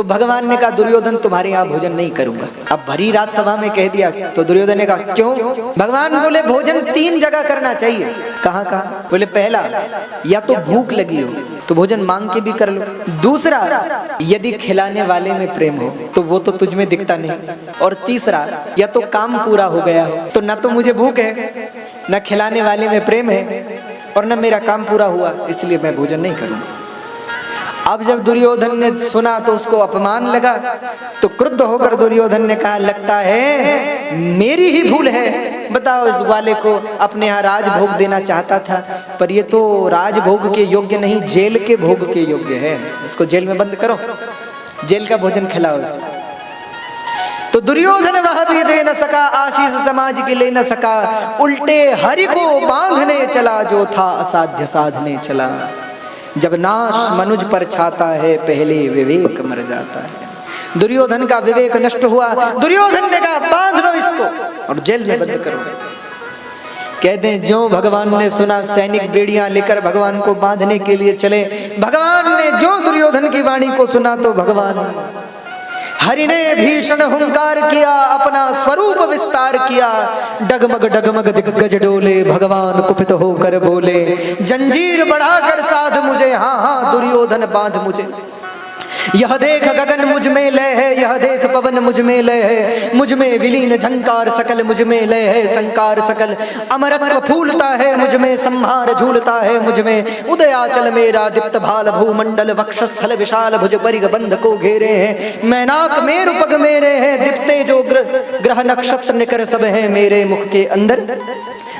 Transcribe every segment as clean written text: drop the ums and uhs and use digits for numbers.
तो भगवान ने कहा दुर्योधन तुम्हारे यहाँ भोजन नहीं करूंगा। अब भरी रात सभा में कह दिया तो दुर्योधन ने कहा क्यों? भगवान बोले भोजन 3 जगह करना चाहिए। कहाँ कहाँ? बोले पहला, या तो भूख लगी हो तो भोजन मांग के भी कर लो। दूसरा, यदि खिलाने वाले में प्रेम हो तो वो तो तुझ में दिखता नहीं। और तीसरा, या तो काम पूरा हो गया हो तो न तो मुझे भूख है, न खिलाने वाले में प्रेम है, और न मेरा काम पूरा हुआ, इसलिए मैं भोजन नहीं करूंगा। अब जब दुर्योधन ने सुना तो उसको अपमान लगा, तो क्रुद्ध होकर दुर्योधन ने कहा लगता है मेरी ही भूल है। बताओ, इस वाले को अपने यहाँ राजभोग देना चाहता था, पर ये तो राजभोग के योग्य नहीं, जेल के भोग के योग्य है। इसको जेल में बंद करो, जेल का भोजन खिलाओ इसको। तो दुर्योधन वह भी दे न सका, आशीष समाज की ले न सका, उल्टे हरि को बांधने चला, जो था असाध्य साधने चला। जब नाश मनुज पर छाता है, पहले विवेक मर जाता है। दुर्योधन का विवेक नष्ट हुआ। दुर्योधन ने कहा बांध लो इसको और जेल में बंद करो। कहते हैं ज्यों भगवान ने सुना, सैनिक बेड़ियां लेकर भगवान को बांधने के लिए चले। भगवान ने जो दुर्योधन की वाणी को सुना तो भगवान हरि ने भीषण हुंकार किया, अपना स्वरूप विस्तार किया। डगमग डगमग दिग्गज डोले, भगवान कुपित होकर बोले, जंजीर बढ़ाकर साध मुझे, हाँ हाँ दुर्योधन बांध मुझे। यह देख गगन मुझ में लय है, यह देख पवन मुझ में लय है, मुझ में विलीन झंकार सकल, मुझ में लय है संकार सकल। अमरत्व फूलता है मुझ में, संहार झूलता है मुझ में। उदयाचल मेरा दीप्त भाल, भूमंडल वक्षस्थल विशाल, भुज परिग बंध को घेरे हैं। मैनाक मेरु पग मेरे हैं, दीप्ते जो ग्रह नक्षत्र निकर सब है मेरे मुख के अंदर।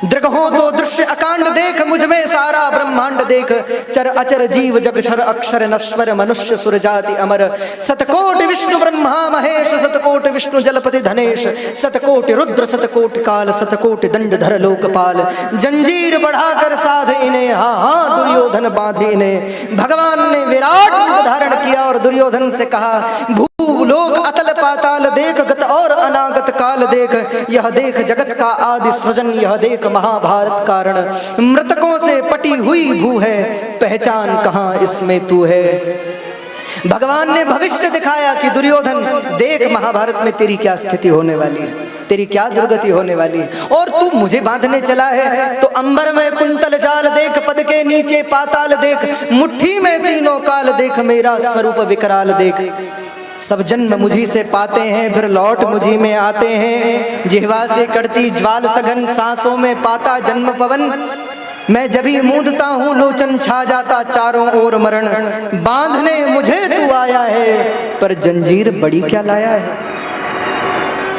दृगहो तो दृश्य अकांड देख, मुझ में सारा ब्रह्मांड देख। चर अचर जीव जगक्षर अक्षर नश्वर, मनुष्य सुर जाति अमर। सतकोटि विष्णु ब्रह्मा महेश, सतकोटि विष्णु जलपति धनेश। सतकोटि रुद्र सतकोटि काल, सतकोटि दंडधर लोकपाल। जंजीर बढ़ाकर साध इन्हें, हाँ हाँ दुर्योधन बांध इन्हें। भगवान ने विराट रूप धारण किया और दुर्योधन से कहा, भूलोक अतल पाताल देख, गत और अनागत काल देख। यह देख जगत का आदि सृजन, यह देख महाभारत कारण। मृतकों से पटी हुई भू है, पहचान कहाँ इसमें तू है। भगवान ने भविष्य दिखाया कि दुर्योधन देख महाभारत में तेरी क्या स्थिति होने वाली है, तेरी क्या दुर्गति होने वाली है, और तू मुझे बांधने चला है। तो अंबर में कुंतल जाल देख, पद के नीचे पाताल देख, मुट्ठी में तीनों काल देख, मेरा स्वरूप विकराल देख। सब जन्म मुझी से पाते हैं, फिर लौट मुझी में आते हैं। जिह्वा से कड़ती ज्वाल सघन, सांसों में पाता जन्म पवन। मैं जभी मूंदता हूँ लोचन छा जाता चारों ओर मरण। बांधने मुझे तू आया है, पर जंजीर बड़ी क्या लाया है।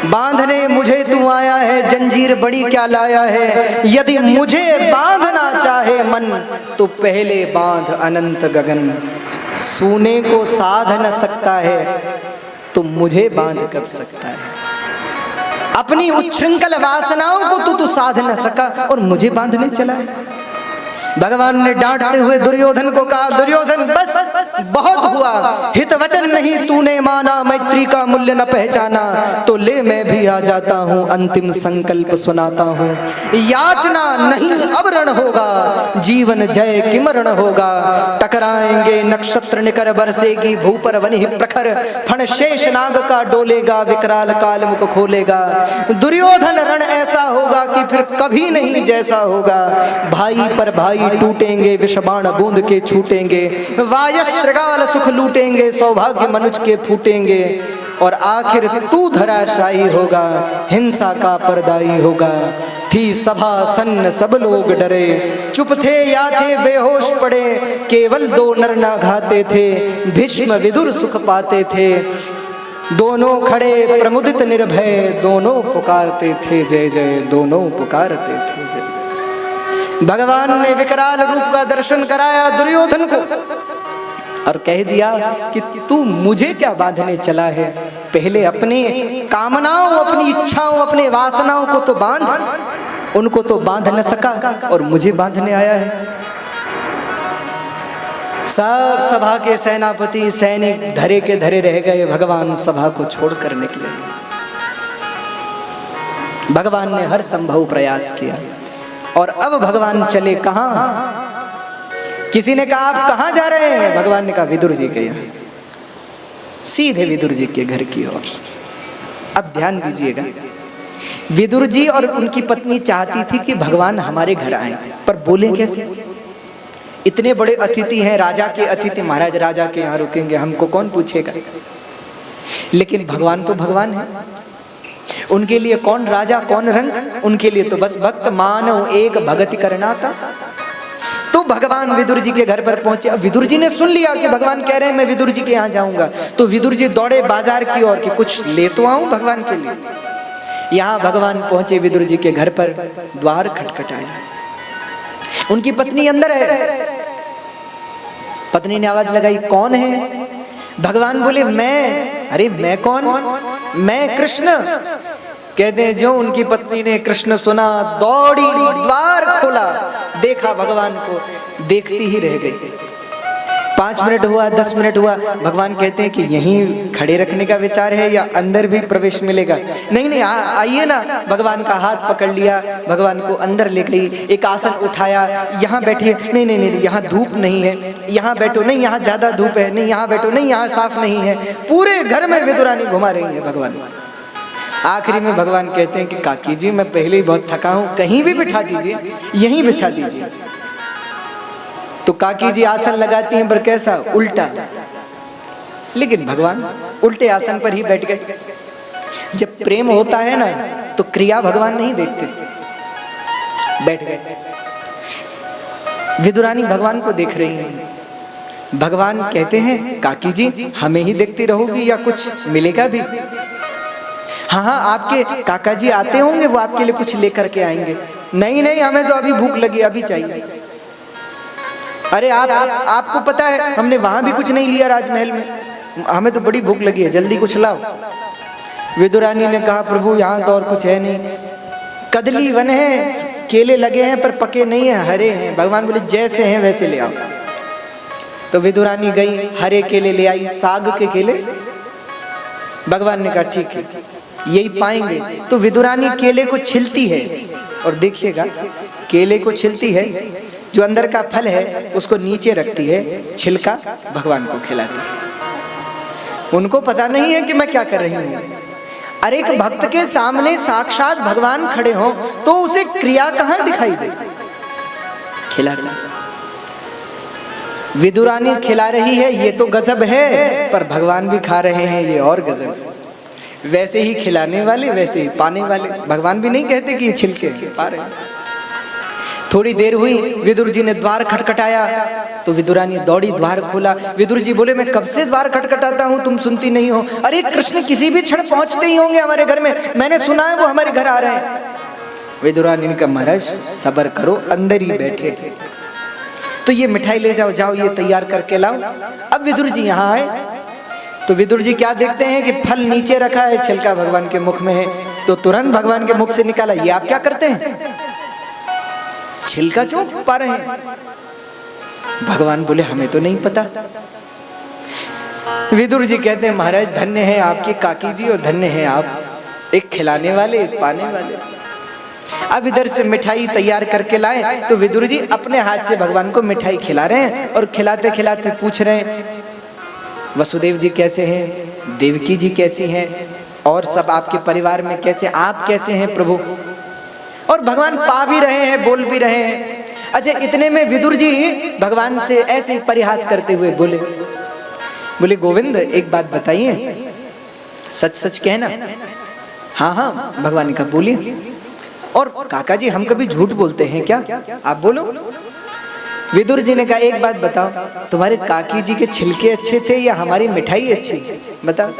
बांधने मुझे तू आया है, जंजीर बड़ी क्या लाया है। यदि मुझे बांधना चाहे मन, तो पहले बांध अनंत गगन। सोने को साध न सकता है, तो मुझे बांध कब सकता है। अपनी उच्छृंखल वासनाओं को तू साध न सका और मुझे बांधने चला है। भगवान ने डांटते हुए दुर्योधन को कहा, दुर्योधन बस बहुत हुआ, हित वचन नहीं तूने माना, मैत्री का मूल्य न पहचाना। तो ले मैं भी आ जाता हूँ, अंतिम संकल्प सुनाता हूँ। याचना नहीं अब रण होगा, जीवन जय किमरण होगा। टकराएंगे नक्षत्र निकर, बरसेगी भू पर वनि प्रखर। फण शेष नाग का डोलेगा, विकराल काल मुख खोलेगा। दुर्योधन रण ऐसा होगा कि फिर कभी नहीं जैसा होगा। भाई पर भाई टूटेंगे, विषबाण बूंद के छूटेंगे। वायस श्रृगाल सुख लूटेंगे, सौभाग्य मनुज के फूटेंगे। और आखिर तू धराशायी होगा, हिंसा का परदाई होगा। थी सभा सन्न सब लोग डरे, चुप थे या थे बेहोश पड़े। केवल 2 नर ना घाते थे, भीष्म विदुर सुख पाते थे। दोनों खड़े प्रमुदित निर्भय, दोनों पुकारते थे जय जय, दोनों पुकारते थे जय। भगवान ने विकराल रूप का दर्शन कराया दुर्योधन को और कह दिया कि तू मुझे क्या बांधने चला है। पहले अपने कामनाओं, अपनी इच्छाओं, अपने वासनाओं को तो बांध। उनको तो बांध न सका और मुझे बांधने आया है। सब सभा के सेनापति सैनिक धरे के धरे रह गए। भगवान सभा को छोड़कर निकले। भगवान ने हर संभव प्रयास किया और अब भगवान चले कहां। किसी ने कहा आप कहां जा रहे हैं? भगवान ने कहा विदुर जी के यहाँ। सीधे विदुर जी के घर की ओर। अब ध्यान दीजिएगा, विदुर जी और उनकी पत्नी चाहती थी कि भगवान हमारे घर आए, पर बोले कैसे? इतने बड़े अतिथि हैं, राजा के अतिथि, महाराज राजा के यहाँ रुकेंगे, हमको कौन पूछेगा? लेकिन भगवान तो भगवान है, उनके लिए कौन राजा कौन रंग, उनके लिए तो बस भक्त मानव एक भगति करना था। तो भगवान विदुर जी के घर पर पहुंचे। अब विदुर जी ने सुन लिया कि भगवान कह रहे हैं मैं विदुर जी के यहाँ जाऊंगा, तो विदुर जी दौड़े बाजार की ओर कि कुछ ले तो आऊं भगवान के लिए। यहाँ भगवान पहुंचे विदुर जी के घर पर, द्वार खटखटाया, उनकी पत्नी अंदर है। पत्नी ने आवाज लगाई, कौन है? भगवान बोले मैं। अरे मैं कौन? मैं कृष्ण। कहते हैं जो उनकी पत्नी ने कृष्ण सुना, दौड़ी द्वार खोला, देखा भगवान को, देखती ही रह गई। 5 मिनट हुआ, 10 मिनट हुआ, भगवान कहते हैं कि यहीं खड़े रखने का विचार है या अंदर भी प्रवेश मिलेगा? नहीं नहीं, आइए ना। भगवान का हाथ पकड़ लिया, भगवान को अंदर ले गई, एक आसन उठाया, यहाँ बैठिए। नहीं नहीं नहीं, यहाँ धूप नहीं है, यहाँ बैठो। नहीं, यहाँ ज्यादा धूप है। नहीं, यहाँ बैठो। नहीं, यहाँ साफ नहीं है। पूरे घर में विदुरानी घुमा रही है भगवान। आखिरी में भगवान कहते हैं कि काकी जी मैं पहले ही बहुत थका हूं, कहीं भी बिठा दीजिए, यहीं बिछा दीजिए। तो काकी जी आसन लगाती हैं, पर कैसा? उल्टा। लेकिन भगवान उल्टे आसन पर ही बैठ गए। जब प्रेम होता है ना, तो क्रिया भगवान नहीं देखते, बैठ गए। विदुरानी भगवान को देख रही हैं। भगवान कहते हैं काकी जी हमें ही देखती रहोगी या कुछ मिलेगा भी? हाँ हाँ, आपके काका जी आते होंगे, वो आपके लिए कुछ लेकर के आएंगे। नहीं नहीं, हमें तो अभी भूख लगी, अभी चाहिए। अरे आपको पता है हमने वहां भी कुछ नहीं लिया राजमहल में, हमें तो बड़ी भूख लगी है, जल्दी कुछ लाओ। विदुरानी ने कहा प्रभु यहाँ तो और कुछ है नहीं, कदली वन है, केले लगे हैं पर पके नहीं है, हरे हैं। भगवान बोले जैसे हैं वैसे ले आओ। तो विदुरानी गई, हरे केले ले आई, साग के केले। भगवान ने कहा ठीक है, यही पाएंगे। तो विदुरानी केले को छिलती है, और देखिएगा केले को छिलती है, जो अंदर का फल है उसको नीचे रखती है, छिलका भगवान को खिलाती है। उनको पता नहीं है कि मैं क्या कर रही हूँ। अरे एक भक्त के सामने साक्षात भगवान खड़े हो तो उसे क्रिया कहाँ दिखाई दे? खिला रही। विदुरानी खिला रही है, ये तो गजब है, पर भगवान भी खा रहे हैं, ये और गजब है। वैसे ही खिलाने वाले वैसे ही पाने वाले। भगवान भी नहीं कहते कि ये छिलके पा रहे हैं। थोड़ी देर हुई, विदुर जी ने द्वार खटखटाया, तो विदुरानी दौड़ी, द्वार खोला। विदुर जी बोले मैं कब से द्वार खटखटाता हूँ, तुम सुनती नहीं हो? अरे कृष्ण किसी भी क्षण पहुंचते ही होंगे हमारे घर में, मैंने सुना है वो हमारे घर आ रहे हैं। विदुरानी ने कहा महाराज सब्र करो, अंदर ही बैठे। तो ये मिठाई ले जाओ, जाओ ये तैयार करके लाओ। अब विदुर जी यहाँ आए तो विदुर जी क्या देखते हैं कि फल नीचे रखा है, छिलका भगवान के मुख में है। तो तुरंत भगवान के मुख से निकाला, ये आप क्या करते हैं, छिलका क्यों पा रहे हैं? भगवान बोले हमें तो नहीं पता। विदुर जी कहते हैं महाराज धन्य है आपकी काकी जी, और धन्य है आप, एक खिलाने वाले एक पाने वाले। अब इधर से मिठाई तैयार करके लाए, तो विदुर जी अपने हाथ से भगवान को मिठाई खिला रहे हैं, और खिलाते खिलाते पूछ रहे हैं वसुदेव जी कैसे हैं, देवकी जी कैसी हैं, और सब आपके परिवार में कैसे, आप कैसे हैं प्रभु? और भगवान पा भी रहे हैं, बोल भी रहे हैं। अच्छा, इतने में विदुर जी भगवान से ऐसे परिहास करते हुए बोले गोविंद एक बात बताइए, सच सच कहना। हाँ हाँ, भगवान ने कहा बोलिए। और काका जी हम कभी झूठ बोलते हैं क्या, आप बोलो। विदुर जी ने कहा एक बात बताओ, तुम्हारे काकी जी के छिलके अच्छे थे या हमारी मिठाई अच्छी, बताओ।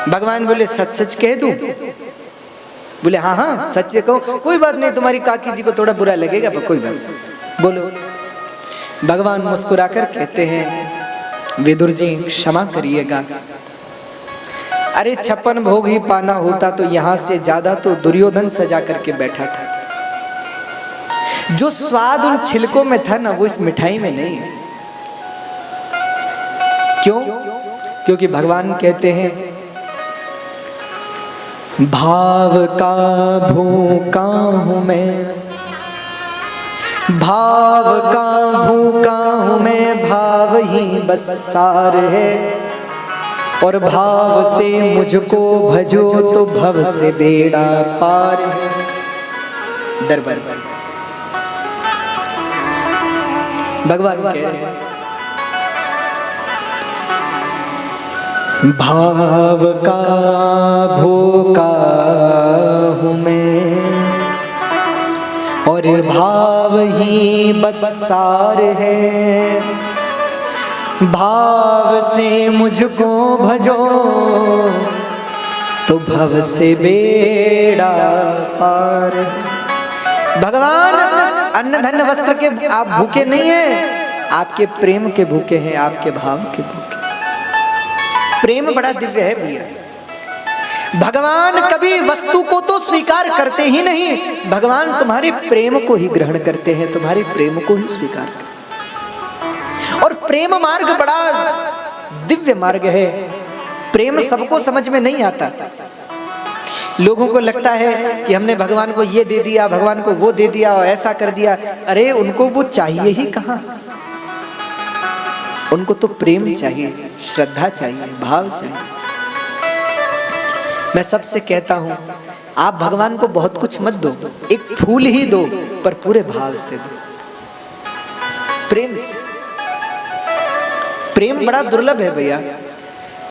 भगवान बोले सच सच कह दूं? बोले हाँ हाँ सच से कहो, कोई बात नहीं, तुम्हारी काकी जी को थोड़ा बुरा लगेगा पर कोई बात नहीं, बोलो। भगवान मुस्कुराकर कहते हैं विदुर जी क्षमा करिएगा, अरे 56 भोग ही पाना होता तो यहाँ से ज्यादा तो दुर्योधन सजा करके बैठा था। जो स्वाद उन छिलकों में था ना, वो इस मिठाई में नहीं है। क्यों? क्योंकि भगवान कहते हैं भाव का भूखा हूं मैं, भाव का भूखा हूं मैं, भाव ही बस सार है। और भाव से मुझको भजो तो भव से बेड़ा पार। दरबार भगवान कह रहे हैं, भाव का भूखा हूँ मैं और भाव ही बस सार है। भाव से मुझको भजो तो भव से बेड़ा पार। भगवान अन्न धन वस्त्र के आप भूखे नहीं हैं, आपके प्रेम के भूखे हैं, आपके भाव के भूखे। प्रेम बड़ा दिव्य है भैया। भगवान कभी वस्तु को तो स्वीकार करते ही नहीं, भगवान तुम्हारे प्रेम को ही ग्रहण करते हैं, तुम्हारे प्रेम को ही स्वीकार करते हैं। और प्रेम मार्ग बड़ा दिव्य मार्ग है। प्रेम सबको समझ में नहीं आता। लोगों को लगता है कि हमने भगवान को ये दे दिया, भगवान को वो दे दिया और ऐसा कर दिया। अरे उनको वो चाहिए ही कहाँ, उनको तो प्रेम चाहिए, श्रद्धा चाहिए, भाव चाहिए। मैं सबसे कहता हूं, आप भगवान को बहुत कुछ मत दो, एक फूल ही दो, पर पूरे भाव से दो, प्रेम से। प्रेम बड़ा दुर्लभ है भैया।